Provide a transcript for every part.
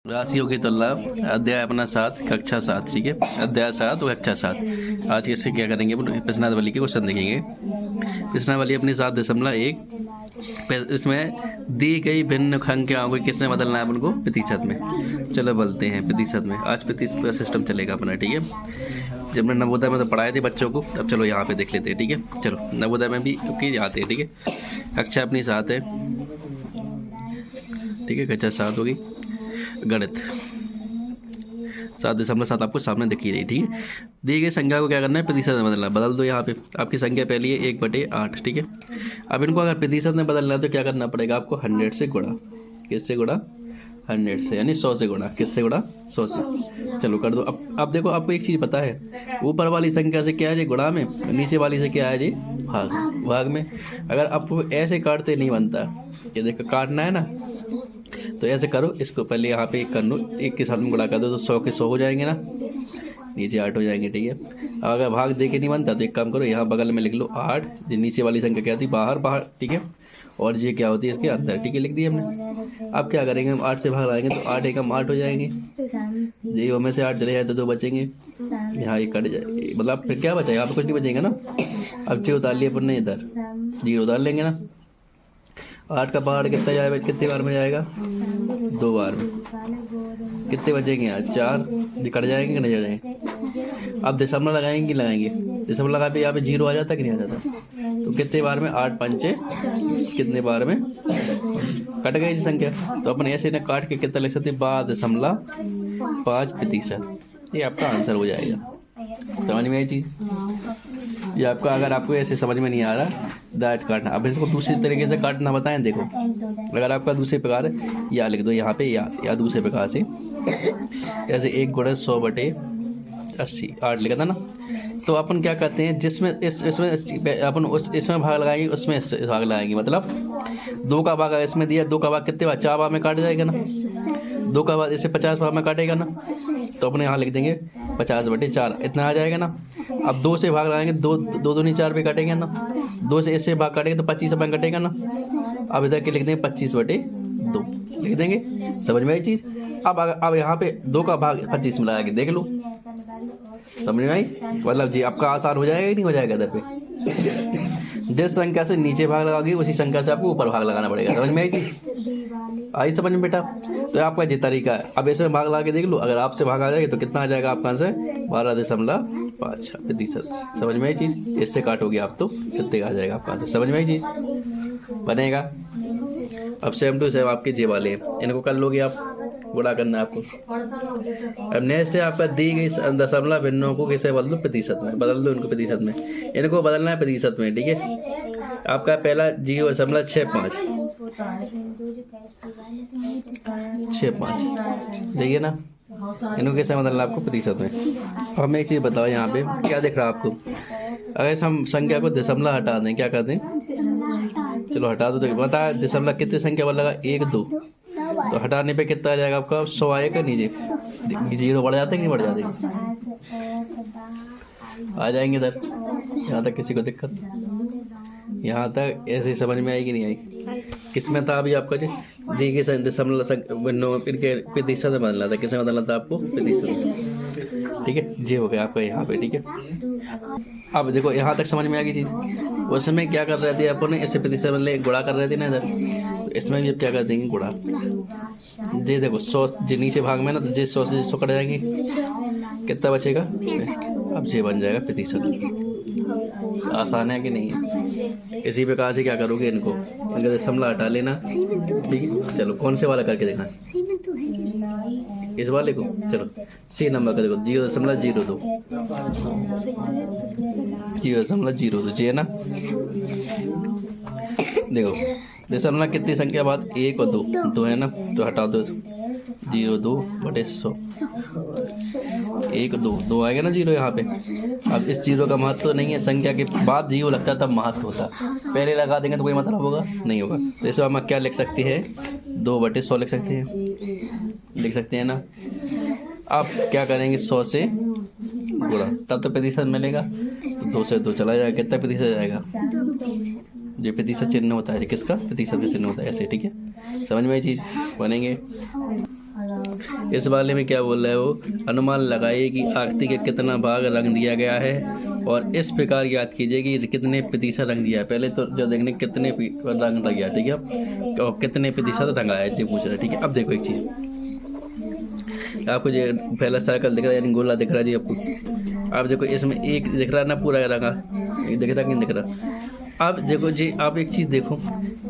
राशियों की तुलना अध्याय अपना 7 कक्षा 7 ठीक है। अध्याय 7 और कक्षा 7। आज इससे क्या करेंगे अपन प्रश्नावली के क्वेश्चन देखेंगे। प्रश्नावली अपनी 7.1 इसमें दी गई भिन्न संख्याओं को किसने बदलना है अपन को प्रतिशत में। चलो बोलते हैं प्रतिशत में। आज प्रतिशत का सिस्टम चलेगा अपना ठीक है। जब मैं नवोदय में तो पढ़ाए थे बच्चों को, अब चलो यहाँ पे देख लेते हैं ठीक है। चलो नवोदय में भी क्योंकि आते हैं ठीक है। कक्षा अपनी 7 है ठीक है। कक्षा 7 होगी गणित 7.7 आपको सामने दिख ही रही ठीक है। दी गई संख्या को क्या करना है प्रतिशत में बदलना है। बदल दो यहाँ पे। आपकी संख्या पहली है 1/8 ठीक है। अब इनको अगर प्रतिशत में बदलना है तो क्या करना पड़ेगा आपको 100 से गुणा। किससे गुणा 100 से, यानी 100 से गुणा। किससे गुणा 100 से। चलो कर दो। अब देखो आपको एक चीज़ पता है, ऊपर वाली संख्या से क्या है जी गुणा में, नीचे वाली से क्या है जी भाग। भाग में अगर आपको ऐसे काटते नहीं बनता, ये देखो काटना है ना, तो ऐसे करो। इसको पहले यहाँ पे एक कर लो, एक के साथ में गुणा कर दो तो 100 के 100 हो जाएंगे ना, नीचे 8 हो जाएंगे ठीक है। अब अगर भाग दे के नहीं बनता तो एक काम करो, यहाँ बगल में लिख लो 8। जो नीचे वाली संख्या क्या थी बाहर ठीक है, और ये क्या होती है इसके अंदर ठीक है, लिख दिया हमने। अब क्या करेंगे हम 8 से भाग लाएंगे तो 8 एकम 8 हो जाएंगे। जीरो में से 8 चले जाए तो 2 बचेंगे, यहाँ एक कट जाए, मतलब फिर क्या बचा, यहाँ पे कुछ नहीं बचेगा ना। अब जो उतार लिए अपन ने इधर, जीरो उतार लेंगे ना। 8 का पहाड़ कितना जाएगा, कितने बार में जाएगा 2 बार में। कितने बचेंगे यहाँ 4, कट जाएंगे कि नहीं जाएंगे। अब दशमलव लगाएंगे कि लगाएंगे, दशमलव लगा पे यहाँ पे 0 आ जाता कि नहीं आ जाता। तो कितने बार में 8 पंचे कितने बार में कट गई संख्या। तो अपन ऐसे ना काट के कितना लिख सकते 12.5%। ये आपका आंसर हो जाएगा। समझ में आई चीज़ ये आपका। अगर आपको ऐसे समझ में नहीं आ रहा दाँत काटना, अब इसको दूसरी तरीके से काटना बताएं। देखो अगर आपका दूसरे प्रकार है, या लिख दो यहाँ पे या दूसरे प्रकार से ऐसे 1 गुणे 100/80 8 लिखा था ना। तो अपन क्या करते हैं, जिसमें इसमें अपन इसमें भाग लगाएंगे उसमें भाग लगाएंगे। मतलब 2 का भाग इसमें दिया, 2 का भाग कितने बार 4 बार में काट जाएगा ना। 2 का भाग इसे 50 बार में काटेगा ना, तो अपने यहाँ लिख देंगे 50/4 इतना आ जाएगा ना। अब 2 से भाग लगाएंगे, 2 दूनी 4 पे काटेंगे ना। 2 से इससे भाग काटेंगे तो 25 में कटेगा ना। अब इधर के लिख देंगे 25/2 लिख देंगे। समझ में आई चीज़। अब यहाँ पे 2 का भाग 25 में लगा के देख लो, समझ में आई। मतलब जी आपका आसान हो जाएगा कि नहीं हो जाएगा इधर पे। जिस संख्या से नीचे भाग लगाओगी उसी संख्या से आपको ऊपर भाग लगाना पड़ेगा। समझ में आई चीज, आई समझ में बेटा। तो आपका ये तरीका है। अब ऐसे भाग लगा के देख लो, अगर आपसे भाग आ जाएगा तो कितना आ जाएगा आपका आंसर 12.5%। समझ में आई चीज। इससे काटोगे आप तो कितने आ जाएगा आपका आंसर। समझ में आई चीज बनेगा। अब सेम टू सेम आपके जे वाले हैं, इनको कर लोगे आप, गुणा करना है आपको। अब नेक्स्ट है आपका दी गई दशमलव भिन्नों को किसे बदल दो प्रतिशत में। बदल दो इनको प्रतिशत में, इनको बदलना है प्रतिशत में ठीक है। आपका पहला 0.65 देखिए ना, इनको कैसे बदलना आपको प्रतिशत में। अब हमें एक चीज़ बताओ, यहाँ पे क्या दिख रहा है आपको। अगर हम संख्या को दशमलव हटा दें, क्या कर दें, चलो हटा दो तो बता दशमलव कितनी संख्या पर लगा 1 2, तो हटाने पे कितना आ जाएगा आपका 100 आएगा। नीचे 0 बढ़ जाते कि नहीं बढ़ जाते, आ जाएंगे इधर। यहाँ तक किसी को दिक्कत, यहाँ तक ऐसे समझ में आएगी नहीं आई। किसमें था अभी आपका जी दी गई दशमलव इनके प्रतिशत में बदलना था। किसमें बदलना था आपको प्रतिशत ठीक है। जे हो गया आपका यहाँ पे ठीक है। अब देखो यहाँ तक समझ में आ गई चीज़। उसमें क्या कर रहे थे अपन, इससे प्रतिशत बदले गुणा कर रहे थे ना इधर, तो इसमें भी अब क्या कर देंगे गुणा। जे देखो 100 जे नीचे भाग में ना, तो जे 100 से 100 कट जाएंगे, कितना बचेगा। अब जे बन जाएगा प्रतिशत। आसान है कि नहीं है। इसी प्रकार से क्या करोगे, इनको इनका दशमलव हटा लेना ठीक है। चलो कौन से वाला करके देखा, इस वाले को। चलो सी नंबर का देखो 0.02 0.02 जी है ना। देखो दशमलव कितनी संख्या बाद 1 और 2 है ना, तो हटा दो 0.2/100 1 2 आएगा ना 0 यहाँ पे। अब इस 0 का महत्व तो नहीं है, संख्या के बाद 0 लगता तब महत्व होता। पहले लगा देंगे तो कोई मतलब होगा नहीं होगा। तो इस बार क्या लिख सकते हैं 2/100 लिख सकते हैं ना। अब क्या करेंगे 100 से गुणा, तब तो प्रतिशत मिलेगा। 2 से 2 चला जाएगा, कितना प्रतिशत जाएगा। जो प्रतिशत चिन्ह होता है, किसका प्रतिशत का चिन्ह होता है ऐसे ठीक है। समझ में ये चीज़ बनेंगे। इस वाले में क्या बोल रहा है वो, अनुमान लगाइए कि आकृति के कितना भाग रंग दिया गया है और इस प्रकार याद कीजिए कि कितने प्रतिशत रंग दिया है। पहले तो जो देखने कितने रंग लग गया, ठीक है, और कितने प्रतिशत रंग आया ये पूछ रहा है, ठीक है। अब देखो एक चीज़, आपको जो पहला सर्कल दिख रहा है यानी गोला दिख रहा है जी आपको। आप देखो इसमें एक दिख रहा है ना पूरा रंगा, दिख रहा कि नहीं दिख रहा। अब देखो जी, आप एक चीज़ देखो,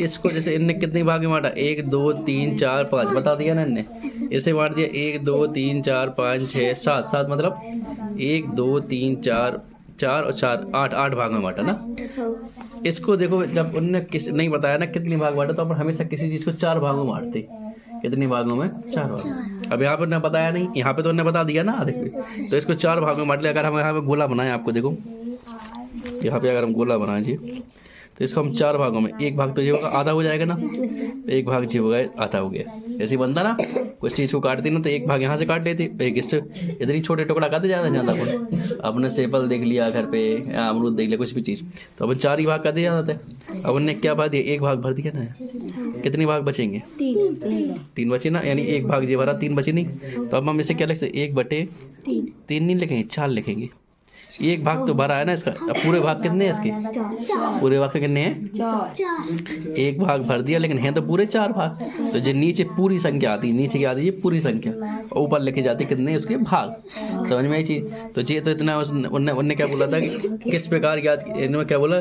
इसको जैसे इनने कितने भाग में बांटा, 1 2 3 4 5 बता दिया ना इनने, इसे बांट दिया 1 2 3 4 5 6 7 7, मतलब 1 2 3 4 4 और 4 8 8 भाग में बांटा ना। इसको देखो, जब उनने नहीं बताया ना कितने भाग बांटा, तो अपन हमेशा किसी चीज़ को 4 भागों में बांटते। कितने भागों में? 4 भाग। अब यहाँ पर उन्होंने बताया नहीं, यहाँ पे तो उन्होंने बता दिया ना, देखो तो इसको 4 भागों में बांट लिया। अगर हम यहाँ पे गोला बनाएं, आपको देखो यहाँ पे अगर हम गोला बनाएं जी, तो इसको हम 4 भागों में, एक भाग तो ये होगा आधा हो जाएगा ना, एक भाग जी होगा आधा हो गया। ऐसे बनता ना, कुछ चीज़ को काटती ना तो एक भाग यहाँ से काट लेती, एक इससे, इतनी छोटे टुकड़ा काटे ज़्यादा ज़्यादा कौन। अपने सेपल देख लिया घर पे, अमरूद देख लिया, कुछ भी चीज़, तो अपन 4 ही भाग काटे जाते हैं। अब उनने क्या भर दिया, एक भाग भर दिया ना, कितने भाग बचेंगे? 3 बचे ना, यानी एक भाग ये भरा, 3 बचे नहीं। तो अब हम इसे क्या लिखते हैं, 1/3 नहीं लिखेंगे, 4 लिखेंगे। एक भाग तो भरा है ना इसका। अब पूरे भाग कितने हैं इसके? पूरे भाग कितने हैं? एक भाग भर दिया, लेकिन हैं तो पूरे 4 भाग। तो जो नीचे पूरी संख्या आती है, नीचे की आती है पूरी संख्या, और ऊपर लिखी जाती कितने उसके भाग। समझ में आई चीज़? तो ये तो इतना उनने क्या बोला था कि किस प्रकार याद, इन्होंने क्या बोला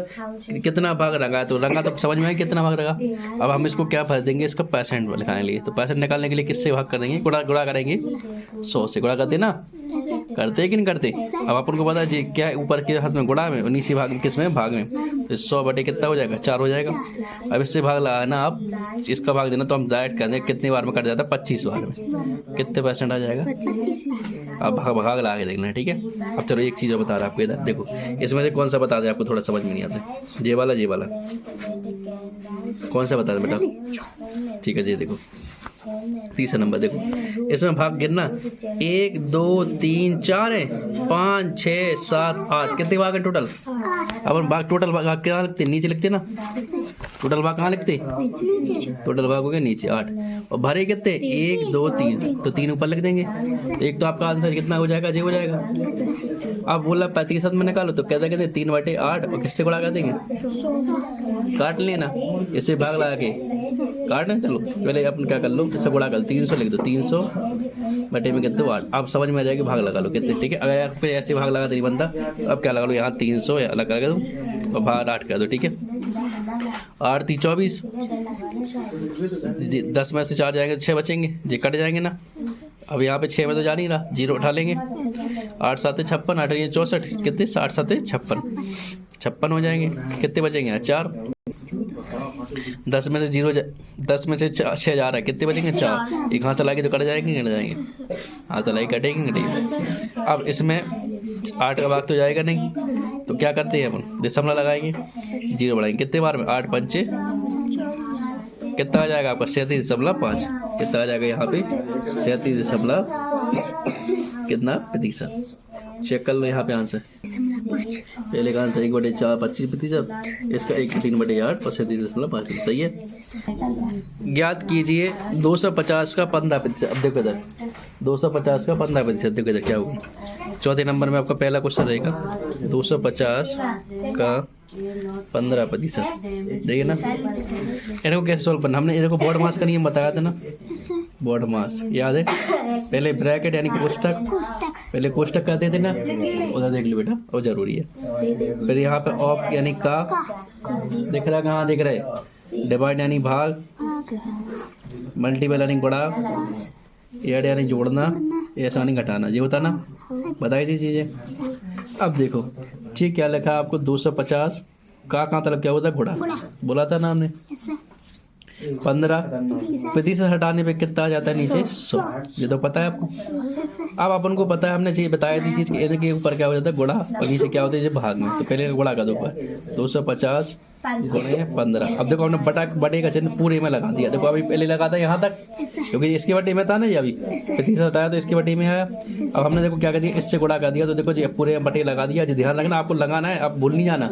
कितना भाग रंगा, तो रंगा तो समझ में आया कितना भाग रंगा। अब हम इसको क्या भर देंगे, इसका परसेंट लिखाने के लिए। तो परसेंट निकालने के लिए किससे भाग करेंगे? गुणा करेंगे, 100 से गुणा करते ना, करते कि नहीं करते? अब अपन को पता है जी क्या है, ऊपर के हाथ में गुणा में और नीचे भाग में, किस में? भाग में। तो 100 बटे कितना हो जाएगा? 4 हो जाएगा। अब इससे भाग लगाना, आप इसका भाग देना, तो हम डायरेक्ट कर दें कितनी बार में कट जाता है? 25 बार में। कितने परसेंट आ जाएगा? 25। अब भाग लगा के देखना है, ठीक है। अब चलो एक चीज़ बता रहा हूँ आपको, इधर देखो, इसमें से कौन सा बता दें, आपको थोड़ा समझ में नहीं आता। ये वाला कौन सा बता दें बेटा? ठीक है जी, देखो तीसरा नंबर देखो, इसमें भाग गिनना, 1 2 3 4 है, 5 6 7 8, कितने भाग है टोटल? अपन भाग टोटल भाग कहाँ लिखते? नीचे लिखते ना। टोटल भाग कहाँ लिखते? टोटल भाग हो गया नीचे 8, और भरे कितने? 1 2 3, तो 3 ऊपर लिख देंगे। एक तो आपका आंसर कितना हो जाएगा? जी हो जाएगा। अब बोला 35 में निकालो, तो कहते 3/8, और किससे गुणा कर देंगे? काट लेना, इससे भाग लगा के काटना। चलो पहले अपन क्या कर लो, इससे गुणा कर, 300 लिख दो, 300 बटे में कितने? 8। आप समझ में आ जाएगी, भाग लगा लो कैसे, ठीक है। अगर आप पे ऐसे भाग लगा नहीं बनता, अब क्या लगा लो, यहाँ 300 अलग कर दो और भाग 8 कर दो, ठीक है। 8 3 24, 10 में से 4 जाएंगे, 6 बचेंगे, ये कट जाएंगे ना। अब यहाँ पे 6 में तो जा नहीं रहा, 0 उठा लेंगे। 8 7 56, 8 ये 64, कितने? 60 7 56, 56 हो जाएंगे। कितने बचेंगे? 4। 10 में से 0 10 में से 6 जा रहा है, कितने बचेंगे? 4। एक हाथ चलाएंगे तो कट जाएंगे, कट जाएंगे, हाथ चलाएंगे कटेंगे, कटेंगे। अब इसमें 8 का भाग तो जाएगा नहीं, तो क्या करते हैं अपन? दशमलव लगाएंगे, 0 बढ़ाएंगे, कितने बार में? 8 पंचे, कितना आ जाएगा आपका? 37.5। कितना आ जाएगा यहाँ पे? 37 कितना प्रतिशत? चेक कर लो यहाँ पे आंसर। पहले का आंसर 1/4 25%, इसका 1/3/8 और 37.5, सही है। ज्ञात कीजिए 250 का 15%। अब देखो इधर 250 का 15%, देखो इधर क्या होगा। चौथे नंबर में आपका पहला क्वेश्चन रहेगा, 250 का 15%, देखिए ना। इनको कैसे सोल्व करना, हमने इनको बोर्ड मास का नियम बताया था ना, बोर्ड मास याद है। पहले ब्रैकेट यानी कोष्टक, पहले कोष्टक करते थे ना, उधर देख लो बेटा, वो जरूरी है। फिर यहाँ पे ऑफ यानी का दिख रहा है, कहाँ दिख रहा है? डिवाइड यानी भाग, मल्टीपल यानी गुणा, ऐड यानी जोड़ना, ऐसा नहीं घटाना, ये होता ना, बताई थी चीजें। अब देखो ठीक क्या लिखा आपको, 250 का कहाँ तक क्या होता है? गुणा, बोला था ना हमने। 15% हटाने पे कितना आ जाता है नीचे? 100, ये तो पता है आपको। अब अपन को पता है, हमने चीज बताया थी चीज के ऊपर क्या हो जाता है? गुणा, और नीचे क्या होता है? ये भाग में। तो पहले गुणा कर दो, 250 गुणे 15। अब देखो हमने बटे का चिन्ह पूरे में लगा दिया। देखो अभी पहले लगा था यहाँ तक, क्योंकि इसकी बटे में था ना ये, अभी 35 हटाया तो इसकी बटे में आया। अब हमने देखो क्या कर दिया, इससे गुणा कर दिया, तो देखो जी पूरे में बटे लगा दिया। जी ध्यान रखना, आपको लगाना है, आप भूल नहीं जाना।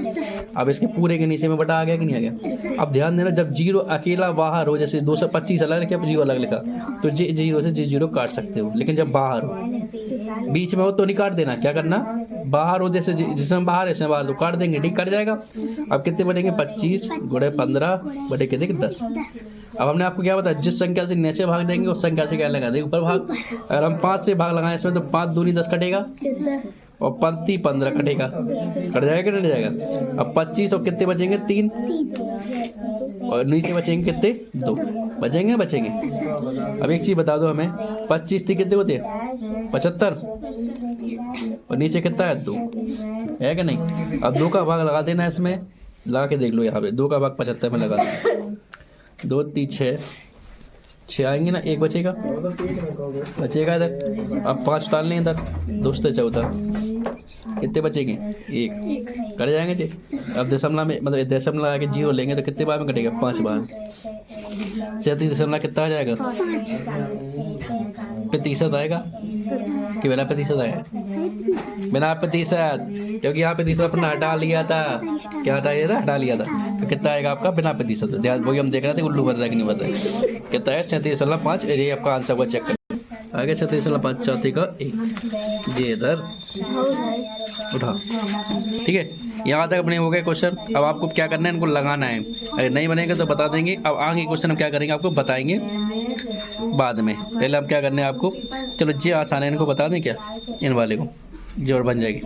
अब इसके पूरे के नीचे में बटा आ गया कि नहीं आ गया। अब ध्यान देना, जब जीरो अकेला बाहर हो, जैसे 225 अलग लिखा, जीरो अलग लिखा, तो जी जीरो से जी जीरो काट सकते हो। लेकिन जब बाहर हो, बीच में हो तो नहीं काट देना। क्या करना, बाहर हो, जैसे जिसमें बाहर है इसमें बाहर तो काट देंगे, ठीक कट जाएगा। अब कितने बनेंगे, 25 गुणे 15 बटे कितने 10। अब हमने आपको क्या बताया, जिस संख्या से नीचे भाग देंगे उस संख्या से क्या लगा देंगे, ऊपर भाग। अगर हम 5 से भाग लगाएं इसमें, तो 5 दूनी 10 कटेगा और 35 15 कटेगा, कट जाएगा कट जाएगा। अब 25 और कितने बचेंगे, 3, और नीचे बचेंगे कितने, 2 बचेंगे बचेंगे। अब एक चीज बता दो हमें, 25 थी कितने होते, 75, और नीचे कितना है, 2 है कि नहीं। अब 2 का भाग लगा देना इसमें, लगा के देख लो यहाँ पे, 2 का भाग 75 में लगा देना, 2 3 6 आएंगे ना, 1 बचेगा इधर। अब 5 डालने इधर, 2 से 14, कितने बचेंगे, 1 कट जाएंगे जी। अब दशमलव में, मतलब दशमलव लगा के जीरो लेंगे तो कितने बार में कटेगा, 5 बार। 37 दशमलव कितना आ जाएगा, 35 आएगा कि बिना 35 आएगा, बिना 35, क्योंकि यहाँ 35 अपना हटा लिया था। क्या हटाया था, हटा लिया था, तो कितना आएगा आपका बिना 35। ध्यान, वही हम देख रहे थे उल्लू बन रहा है कि नहीं बन रहा है। कितना है, 37.5। ये आपका आंसर को चेक कर आगे, 37.5 चौथे का 1, ये इधर उठा, ठीक है। यहाँ तक अपने हो गए क्वेश्चन। अब आपको क्या करना है, इनको लगाना है। अगर नहीं बनेगा तो बता देंगे। अब आगे क्वेश्चन हम क्या करेंगे, आपको बताएंगे बाद में। पहले हम क्या करने हैं आपको, चलो जी आसान है, इनको बता दें क्या, इन वाले को जोड़ बन जाएगी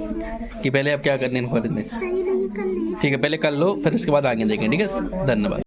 कि पहले आप क्या करने हैं, इनको कर दें। ठीक है, पहले कर लो, फिर उसके बाद आगे देखें, ठीक है। धन्यवाद।